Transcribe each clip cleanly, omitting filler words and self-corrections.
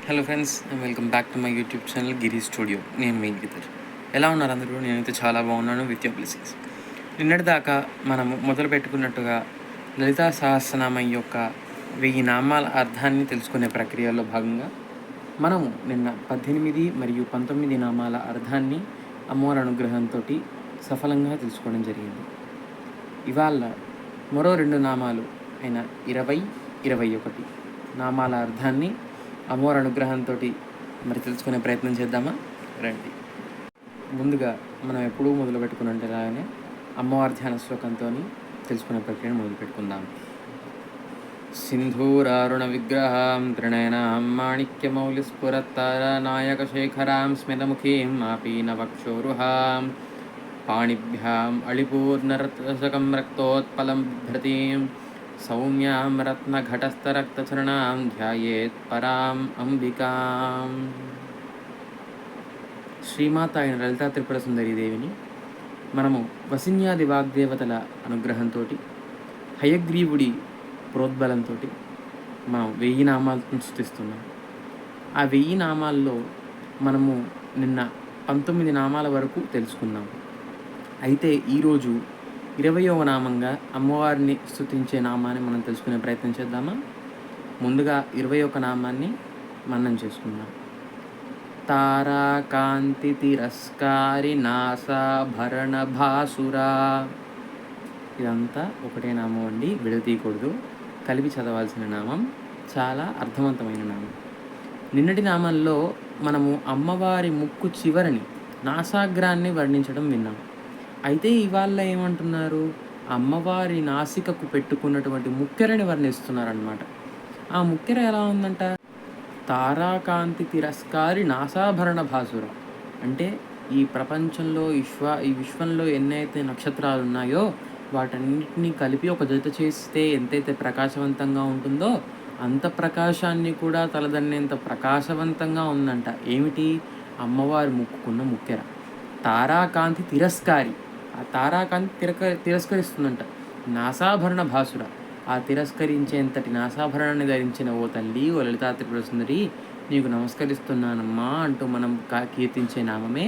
Hello friends, welcome back to my YouTube channel Giri studio. నేను మీ గిరిధర్. ఎలా ఉన్నారు అందరూ? నేనైతే చాలా బాగున్నాను విత్ యువర్ బ్లెస్సింగ్స్. నిన్నటి దాకా మనము మొదలు పెట్టుకున్నట్టుగా లలితా సహస్రనామం యొక్క 1000 నామాల అర్థాన్ని తెలుసుకునే ప్రక్రియలో భాగంగా మనము నిన్న 18 మరియు 19 నామాల అర్థాన్ని అమ్మవారి అనుగ్రహంతో సఫలంగా తెలుసుకోవడం జరిగింది. ఇవాళ మరో 2 నామాలు అయిన 20, 21 నామాల అర్థాన్ని అమ్మవారి అనుగ్రహంతో మరి తెలుసుకునే ప్రయత్నం చేద్దామా? రండి. ముందుగా మనం ఎప్పుడూ మొదలు పెట్టుకున్నట్టుగానే అమ్మవారి ధ్యాన శ్లోకంతో తెలుసుకునే ప్రక్రియను మొదలు పెట్టుకుందాం. సింధూరారుణ విగ్రహాం త్రినయనాం మాణిక్యమౌలిస్ఫురత్తారనాయకశేఖరాం స్మితముఖీం ఆపీనవక్షోరుహాం పాణిభ్యాం అళిపూర్ణరత్నశకం రక్తోత్పలం బిభ్రతీం సౌమ్యాం రత్నఘటస్థరక్తచరణాం ధ్యాయేత్ పరాం అంబికాం. శ్రీమాత అయిన లలితా త్రిపుర సుందరీదేవిని మనము వసిన్యాది వాగ్దేవతల అనుగ్రహంతో, హయగ్రీవుడి ప్రోద్బలంతో మనం 1000 నామాలను స్తుతిస్తున్నాం. ఆ 1000 నామాల్లో మనము నిన్న 19 నామాల వరకు తెలుసుకున్నాం. అయితే ఈరోజు 20వ నామంగా అమ్మవారిని స్తుతించే నామాన్ని మనం తెలుసుకునే ప్రయత్నం చేద్దామా? ముందుగా 21 నామాన్ని మనం చేసుకుందాం. తారాకాంతి తిరస్కారి నాసాభరణ భాసురా. ఇదంతా ఒకటే నామం అండి, విడదీయకూడదు, కలిపి చదవాల్సిన నామం. చాలా అర్థవంతమైన నామం. నిన్నటి నామంలో మనము అమ్మవారి ముక్కు చివరని నాసాగ్రాన్ని వర్ణించడం విన్నాం. అయితే ఇవాళ ఏమంటున్నారు? అమ్మవారి నాసికకు పెట్టుకున్నటువంటి ముక్కెరని వర్ణిస్తున్నారనమాట. ఆ ముక్కెర ఎలా ఉందంట? తారాకాంతి తిరస్కారి నాసాభరణ భాసుర. అంటే ఈ ప్రపంచంలో ఈ విశ్వంలో ఎన్నైతే నక్షత్రాలు ఉన్నాయో వాటన్నిటినీ కలిపి ఒక జత చేస్తే ఎంతైతే ప్రకాశవంతంగా ఉంటుందో అంత ప్రకాశాన్ని కూడా తలదన్నేంత ప్రకాశవంతంగా ఉందంట. ఏమిటి? అమ్మవారి ముక్కుకున్న ముక్కెర. తారాకాంతి తిరస్కారి. ఆ తారాకాంతి తిరస్కరిస్తుందంట. నాసాభరణ భాసుర. ఆ తిరస్కరించేంతటి నాసాభరణాన్ని ధరించిన ఓ తల్లి, ఓ లలితా త్రిపుర సుందరి, నీకు నమస్కరిస్తున్నానమ్మా అంటూ మనం కీర్తించే నామమే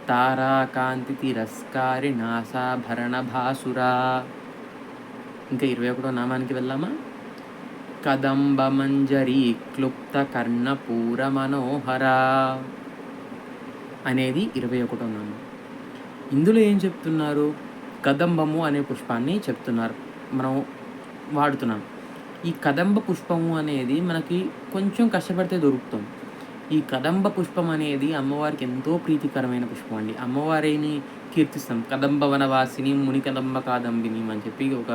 తారాకాంతి తిరస్కారి నాసాభరణ భాసురా. ఇంకా 21వ నామానికి వెళ్దామా? కదంబ మంజరి క్లుప్త కర్ణపూర మనోహర అనేది 21వ నామం. ఇందులో ఏం చెప్తున్నారు? కదంబము అనే పుష్పాన్ని చెప్తున్నారు, మనం వాడుతున్నాం. ఈ కదంబ పుష్పము అనేది మనకి కొంచెం కష్టపడితే దొరుకుతుంది. ఈ కదంబ పుష్పం అనేది అమ్మవారికి ఎంతో ప్రీతికరమైన పుష్పం అండి. అమ్మవారిని కీర్తిస్తాం, కదంబ వనవాసిని ముని కదంబ కాదంబిని అని చెప్పి ఒక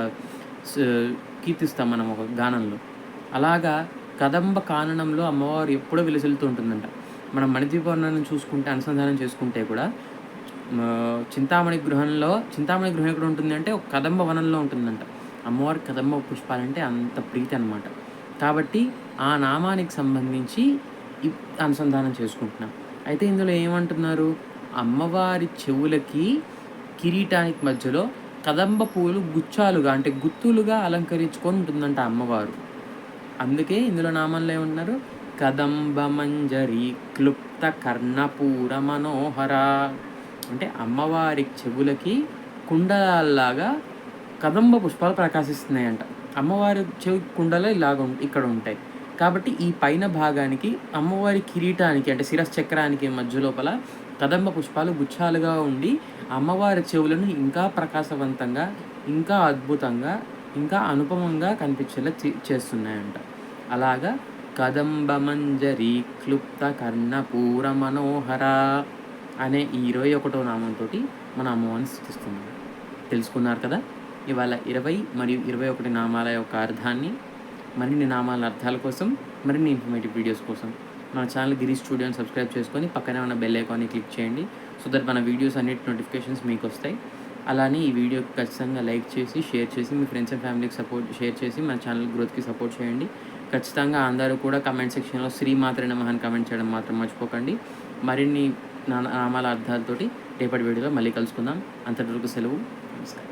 కీర్తిస్తాం మనం ఒక గానంలో. అలాగా కదంబ కాననంలో అమ్మవారు ఎప్పుడో విలసిల్లుతూ ఉంటుందంట. మనం మణిద్వీపవర్ణాన్ని చూసుకుంటే, అనుసంధానం చేసుకుంటే కూడా చింతామణి గృహం ఎక్కడ ఉంటుంది అంటే ఒక కదంబ వనంలో ఉంటుందంట. అమ్మవారి కదంబ పుష్పాలంటే అంత ప్రీతి అన్నమాట. కాబట్టి ఆ నామానికి సంబంధించి అనుసంధానం చేసుకుంటున్నాం. అయితే ఇందులో ఏమంటున్నారు? అమ్మవారి చెవులకి కిరీటానికి మధ్యలో కదంబ పూలు గుచ్చాలుగా అంటే గుత్తులుగా అలంకరించుకొని ఉంటుందంట అమ్మవారు. అందుకే ఇందులో నామంలో ఏమంటున్నారు? కదంబ మంజరి క్లుప్త కర్ణపూర మనోహర. అంటే అమ్మవారి చెవులకి కుండలాగా కదంబ పుష్పాలు ప్రకాశిస్తున్నాయంట. అమ్మవారి చెవి కుండలు ఇక్కడ ఉంటాయి. కాబట్టి ఈ పైన భాగానికి అమ్మవారి కిరీటానికి అంటే శిరశ్చక్రానికి మధ్య లోపల కదంబ పుష్పాలు గుచ్చాలుగా ఉండి అమ్మవారి చెవులను ఇంకా ప్రకాశవంతంగా, ఇంకా అద్భుతంగా, ఇంకా అనుపమంగా కనిపించేలా చేస్తున్నాయంట. అలాగా కదంబ మంజరి క్లుప్త కర్ణపూర మనోహర అనే ఈ 21వ నామంతో మన అమ్మవారిని స్తుతిస్తున్నాం. తెలుసుకున్నారు కదా? ఇవాళ 20 మరియు 21 నామాల యొక్క అర్థాన్ని, మరిన్ని నామాల అర్థాల కోసం, మరిన్ని ఇన్ఫర్మేటివ్ వీడియోస్ కోసం మన ఛానల్ గిరి స్టూడియోని సబ్స్క్రైబ్ చేసుకొని పక్కనే ఉన్న బెల్ ఐకాన్ని క్లిక్ చేయండి. సో దట్ మన వీడియోస్ అన్నిటి నోటిఫికేషన్స్ మీకు వస్తాయి. అలానే ఈ వీడియోకి ఖచ్చితంగా లైక్ చేసి, షేర్ చేసి, మీ ఫ్రెండ్స్ అండ్ ఫ్యామిలీకి షేర్ చేసి మన ఛానల్ గ్రోత్కి సపోర్ట్ చేయండి. ఖచ్చితంగా అందరూ కూడా కమెంట్ సెక్షన్లో శ్రీమాత్రే నమః అని కమెంట్ చేయడం మాత్రం మర్చిపోకండి. మరిన్ని నామాల అర్థాలతోటి రేపటి వీడియోలో మళ్ళీ కలుసుకుందాం. అంతవరకు సెలవు. నమస్కారం.